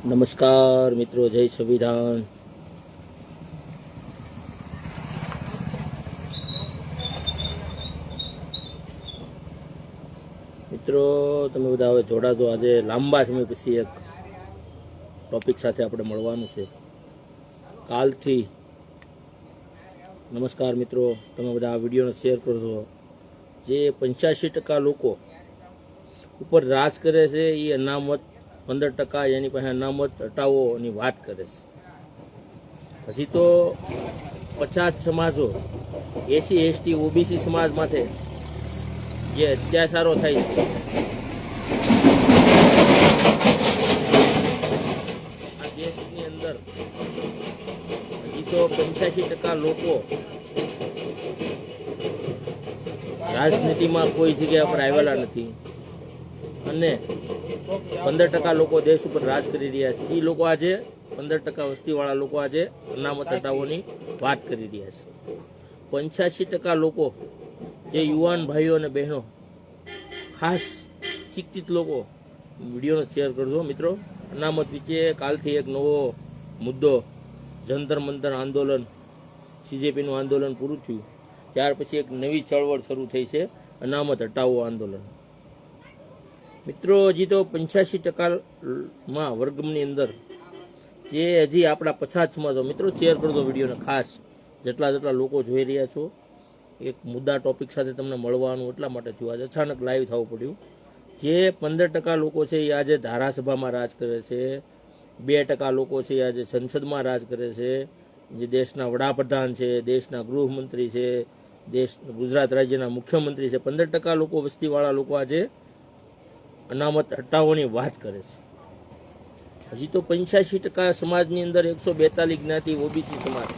નમસ્કાર મિત્રો, જય સંવિધાન. મિત્રો તમે બધા હવે જોડાજો. આજે લાંબા સમય પછી એક ટોપિક સાથે આપણે મળવાનું છે કાલથી. નમસ્કાર મિત્રો, તમે બધા આ વિડીયોને શેર કરજો. જે 85% લોકો ઉપર રાજ કરે છે એ અનામત 15% એની પાસે અનામત હટાવોની વાત કરે છે. હજી તો 50 સમાજો SC ST OBC સમાજ માટે જે અત્યાચારો થાય છે, આ દેશની અંદર હજી તો 85% લોકો રાજનીતિમાં કોઈ જગ્યા પર આવેલા નથી અને 15% લોકો દેશ ઉપર રાજ કરી રહ્યા છે. એ લોકો આજે 15% વસ્તીવાળા લોકો આજે અનામત હટાવોની વાત કરી રહ્યા છે. 85% લોકો જે યુવાન ભાઈઓ અને બહેનો, ખાસ શિક્ષિત લોકો, વિડીયોને શેર કરજો મિત્રો. અનામત વિશે કાલથી એક નવો મુદ્દો, જંતર મંતર આંદોલન, CJPનું આંદોલન પૂરું થયું ત્યાર પછી એક નવી ચળવળ શરૂ થઈ છે, અનામત હટાવો આંદોલન. મિત્રો હજી તો 85% વર્ગની અંદર જે હજી આપણા પછાત સમાજો, મિત્રો શેર કરજો વિડીયોને ખાસ. જેટલા લોકો જોઈ રહ્યા છો, એક મુદ્દા ટોપિક સાથે તમને મળવાનું એટલા માટે થયું. આજે અચાનક લાઈવ થવું પડ્યું. જે 15% લોકો છે એ આજે ધારાસભામાં રાજ કરે છે, 2% લોકો છે એ આજે સંસદમાં રાજ કરે છે. જે દેશના વડાપ્રધાન છે, દેશના ગૃહમંત્રી છે, ગુજરાત રાજ્યના મુખ્યમંત્રી છે, 15% લોકો વસ્તીવાળા લોકો આજે અનામત હટાવવાની વાત કરે છે. હજી તો 85% સમાજની અંદર 142 જ્ઞાતિ OBC સમાજ,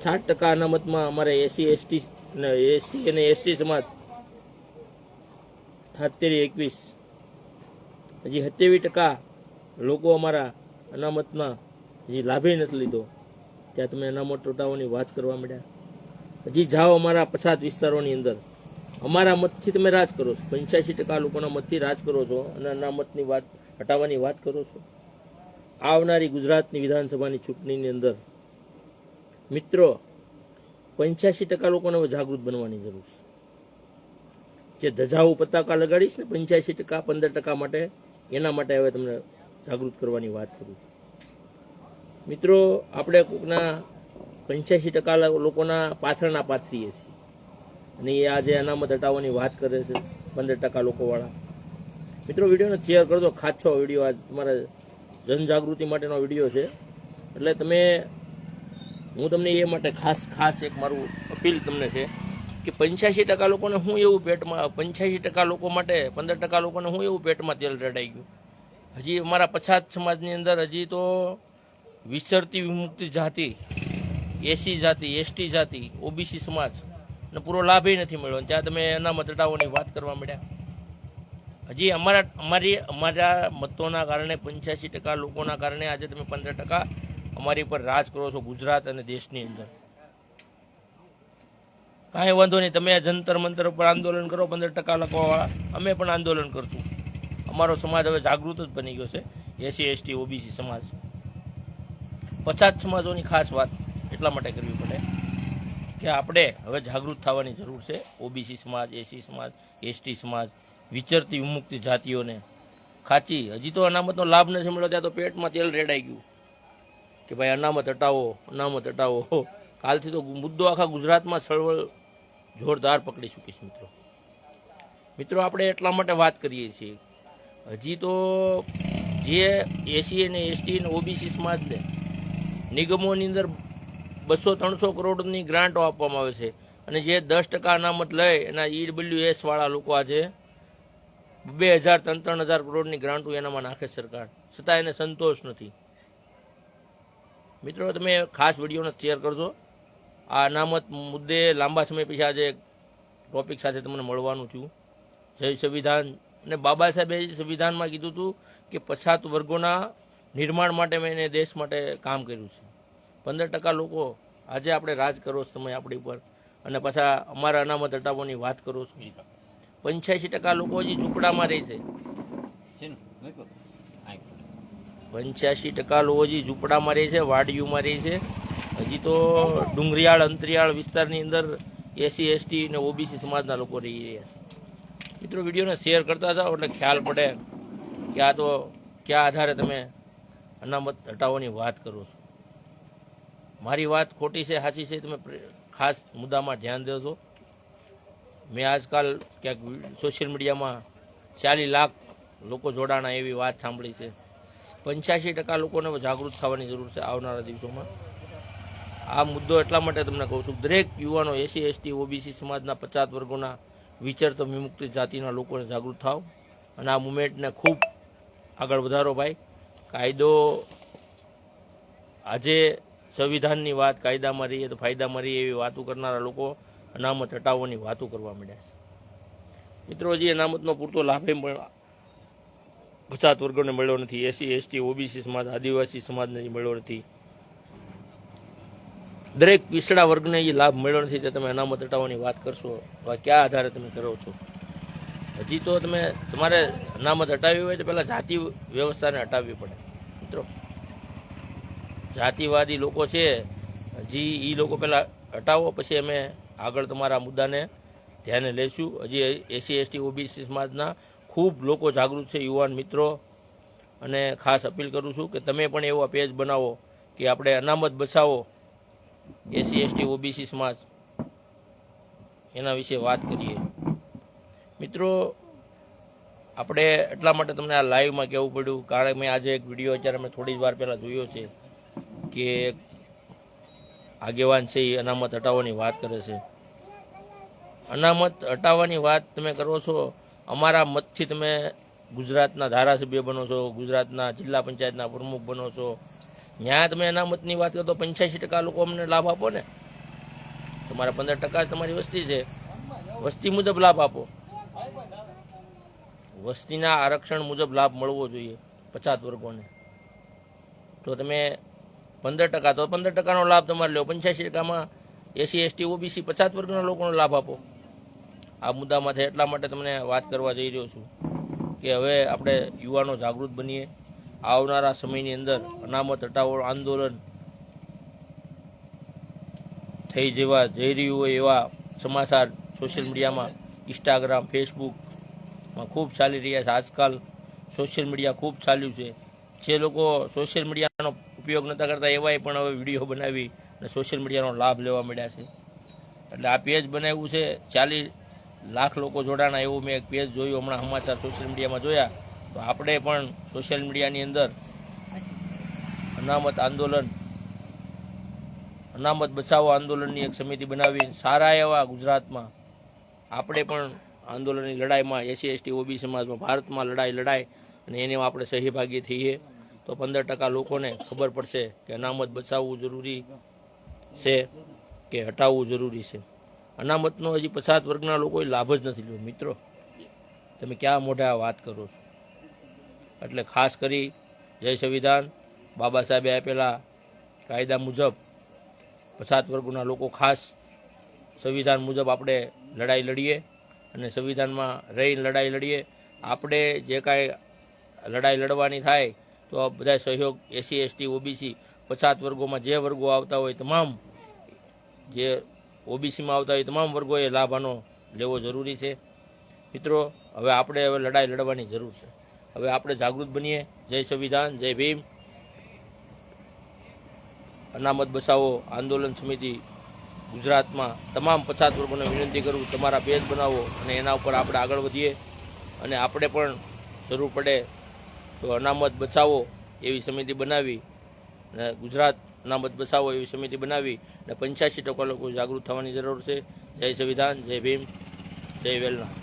60% અનામતમાં અમારે SC અને ST સમાજ 73-21. હજી 27% લોકો અમારા અનામતમાં હજી લાભે નથી લીધો, ત્યાં તમે અનામત હટાવવાની વાત કરવા માંડ્યા. હજી જાઓ અમારા પછાત વિસ્તારોની અંદર, અમારા મતથી તમે રાજ કરો છો, 85% લોકોના મતથી રાજ કરો છો અને અનામતની વાત હટાવવાની વાત કરો છો. આવનારી ગુજરાતની વિધાનસભાની ચૂંટણીની અંદર મિત્રો 85% લોકોને હવે જાગૃત બનવાની જરૂર છે. જે ધજાઉ પતાકા લગાડીશ ને 85% 15% માટે, એના માટે હવે તમને જાગૃત કરવાની વાત કરું છું. મિત્રો આપણે કોઈકના 85% લોકોના પાછળના પાથરીએ છીએ અને એ આજે અનામત હટાવવાની વાત કરે છે 15% લોકોવાળા. મિત્રો વિડીયોને શેર કરજો, ખાસો વિડીયો આજ તમારા જનજાગૃતિ માટેનો વિડીયો છે. એટલે હું તમને એ માટે ખાસ એક મારું અપીલ તમને છે કે 85% લોકોને હું એવું પેટમાં, 85% લોકો માટે 15% લોકોને હું એવું પેટમાં તેલ રેડાઈ ગયું. હજી અમારા પછાત સમાજની અંદર હજી તો વિસરતી વિમુક્તિ જાતિ, SC જાતિ, ST જાતિ, OBC સમાજ ને પૂરો લાભ નથી મળ્યો, ત્યાં તમે અનામત હટાવવાની વાત કરવા માંડ્યા. હજી અમારા મતોના કારણે 85% લોકોના કારણે આજે તમે 15% અમારી પર રાજ કરો છો ગુજરાત અને દેશની અંદર. કાંઈ વાંધો નહીં, તમે જંતર મંતર ઉપર આંદોલન કરો 15% લોકોવાળા, અમે પણ આંદોલન કરશું. અમારો સમાજ હવે જાગૃત જ બની ગયો છે, SC ST OBC સમાજ. પછાત સમાજોની ખાસ વાત એટલા માટે કરવી પડે કે આપણે હવે જાગૃત થવાની જરૂર છે. OBC સમાજ, SC સમાજ, ST સમાજ, વિચરતી વિમુક્તિ જાતિઓને ખાચી હજી તો અનામતનો લાભ નથી મળ્યો, ત્યાં તો પેટમાં તેલ રેડાઈ ગયું કે ભાઈ અનામત હટાવો, અનામત હટાવો. કાલથી તો મુદ્દો આખા ગુજરાતમાં ચળવળ જોરદાર પકડી ચૂકી છે. મિત્રો આપણે એટલા માટે વાત કરીએ છીએ, હજી તો જે SC અને ST અને OBC સમાજને નિગમોની અંદર 200-300 કરોડની ગ્રાન્ટો આપવામાં આવે છે અને જે 10% અનામત લઈ એના EWS વાળા લોકો આજે 2,000-3,000 કરોડની ગ્રાન્ટો એનામાં નાખે સરકાર, છતાં એને સંતોષ નથી. મિત્રો તમે ખાસ વિડીયોને શેર કરજો. આ અનામત મુદ્દે લાંબા સમય પછી આજે ટોપિક સાથે તમને મળવાનું થયું. જય સંવિધાન. અને બાબા સાહેબે સંવિધાનમાં કીધું હતું કે પછાત વર્ગોના નિર્માણ માટે મેં એને દેશ માટે કામ કર્યું છે. 15% લોકો આજે આપણે રાજ કરો છો તમે આપણી ઉપર, અને પાછા અમારા અનામત હટાવવાની વાત કરો છો. 85% લોકો હજી ઝૂંપડામાં રહે છે. 85% લોકો હજી ઝૂંપડામાં રહે છે, વાડીઓમાં રહે છે. હજી તો ડુંગરિયાળ અંતરિયાળ વિસ્તારની અંદર એસસી એસટી અને ઓબીસી સમાજના લોકો રહી રહ્યા છે. મિત્રો, વિડીયોને શેર કરતા જાઓ એટલે ખ્યાલ પડે કે આ તો કયા આધારે તમે અનામત હટાવવાની વાત કરો છો. મારી વાત ખોટી છે સાચી છે, તમે ખાસ મુદ્દામાં ધ્યાન દેજો. મેં આજકાલ ક્યાંક સોશિયલ મીડિયામાં 40 લાખ લોકો જોડાણા એવી વાત સાંભળી છે. 85% લોકોને જાગૃત થવાની જરૂર છે આવનારા દિવસોમાં. આ મુદ્દો એટલા માટે તમને કહું છું, દરેક યુવાનો એસસી એસટી ઓબીસી સમાજના 50 વર્ગોના વિચરતો વિમુક્ત જાતિના લોકોને જાગૃત થાવ અને આ મુવમેન્ટને ખૂબ આગળ વધારો. ભાઈ, કાયદો આજે સંવિધાનની વાત, કાયદામાં રહીએ તો ફાયદામાં રહીએ એવી વાતો કરનારા લોકો અનામત હટાવવાની વાતો કરવા માંડ્યા છે. મિત્રો, હજી અનામતનો પૂરતો લાભ પણ 50 વર્ગોને મળ્યો નથી. એસસી એસટી ઓબીસી સમાજ, આદિવાસી સમાજને મળ્યો નથી. દરેક પીછડા વર્ગને એ લાભ મળ્યો નથી. તો તમે અનામત હટાવવાની વાત કરશો તો કયા આધારે તમે કરો છો? હજી તો તમારે અનામત હટાવવી હોય તો પહેલાં જાતિ વ્યવસ્થાને હટાવવી પડે. મિત્રો, જાતિવાદી લોકો છે, હજી એ લોકો પહેલાં હટાવો, પછી અમે આગળ તમારા મુદ્દાને ધ્યાને લઈશું. હજી એસસી એસટી ઓબીસી સમાજના ખૂબ લોકો જાગૃત છે, યુવાન મિત્રો, અને ખાસ અપીલ કરું છું કે તમે પણ એવા પેજ બનાવો કે આપણે અનામત બચાવો એસસી એસટી ઓબીસી સમાજ, એના વિશે વાત કરીએ. મિત્રો, આપણે એટલા માટે તમને આ લાઈવમાં કહેવું પડ્યું કારણ કે મેં આજે એક વિડીયો અત્યારે મેં થોડી જ વાર પહેલાં જોયો છે કે આગેવાન છે એ અનામત હટાવવાની વાત કરે છે. અનામત હટાવવાની વાત તમે કરો છો, અમારા મતથી તમે ગુજરાતના ધારાસભ્ય બનો છો, ગુજરાતના જિલ્લા પંચાયતના પ્રમુખ બનો છો, ત્યાં તમે અનામતની વાત કરો તો 85% લોકો અમને લાભ આપો ને. તમારા 15% તમારી વસ્તી છે, વસ્તી મુજબ લાભ આપો. વસ્તીના આરક્ષણ મુજબ લાભ મળવો જોઈએ 50 વર્ગોને. તો તમે 15% તો 15%નો લાભ તમારે લો, 85%માં એસસી એસટી ઓબીસી 50 વર્ગના લોકોનો લાભ આપો. આ મુદ્દામાંથી એટલા માટે તમને વાત કરવા જઈ રહ્યો છું કે હવે આપણે યુવાનો જાગૃત બનીએ. આવનારા સમયની અંદર અનામત હટાવો આંદોલન જઈ રહ્યું હોય એવા સમાચાર સોશિયલ મીડિયામાં, ઇન્સ્ટાગ્રામ, ફેસબુકમાં ખૂબ ચાલી રહ્યા છે. આજકાલ સોશિયલ મીડિયા ખૂબ ચાલ્યું છે. જે લોકો સોશિયલ મીડિયાનો ઉપયોગ નહોતા કરતા એવાય પણ હવે વિડીયો બનાવી અને સોશિયલ મીડિયાનો લાભ લેવા માંડ્યા છે. એટલે આ પેજ બનાવ્યું છે, 40 લાખ લોકો જોડાણા એવું મેં એક પેજ જોયું હમણાં સમાચાર સોશિયલ મીડિયામાં જોયા. તો આપણે પણ સોશિયલ મીડિયાની અંદર અનામત આંદોલન, અનામત બચાવો આંદોલનની એક સમિતિ બનાવી સારા એવા ગુજરાતમાં આપણે પણ આંદોલનની લડાઈમાં એસસી એસટી ઓબીસી સમાજમાં ભારતમાં લડાઈ અને એને આપણે સહભાગી થઈએ તો 15% લોકોને ખબર પડશે કે અનામત બચાવવું જરૂરી છે કે હટાવવું જરૂરી છે. અનામતનો હજી 50 વર્ગના લોકોએ લાભ જ નથી લીધો. મિત્રો, તમે ક્યાં મોઢા વાત કરો છો? એટલે ખાસ કરી જય સંવિધાન, બાબા સાહેબે આપેલા કાયદા મુજબ 50 વર્ગોના લોકો ખાસ સંવિધાન મુજબ આપણે લડાઈ લડીએ અને સંવિધાનમાં રહીને લડાઈ લડીએ. આપણે જે કાંઈ લડાઈ લડવાની થાય તો બધા સહયોગ એસસી એસટી ઓબીસી 50 વર્ગોમાં જે વર્ગો આવતા હોય તમામ, જે ઓબીસીમાં આવતા હોય તમામ વર્ગોએ લાભ આનો લેવો જરૂરી છે. મિત્રો, હવે આપણે લડાઈ લડવાની જરૂર છે. હવે આપણે જાગૃત બનીએ. જય સંવિધાન, જય ભીમ. અનામત બચાવો આંદોલન સમિતિ ગુજરાતમાં તમામ 50 વર્ગોને વિનંતી કરું, તમારા પેજ બનાવો અને એના ઉપર આપણે આગળ વધીએ અને આપણે પણ જરૂર પડે તો અનામત બચાવો એવી સમિતિ બનાવી અને ગુજરાત અનામત બચાવો એવી સમિતિ બનાવી અને 85% લોકો જાગૃત થવાની જરૂર છે. જય સંવિધાન, જય ભીમ, જય વેલના.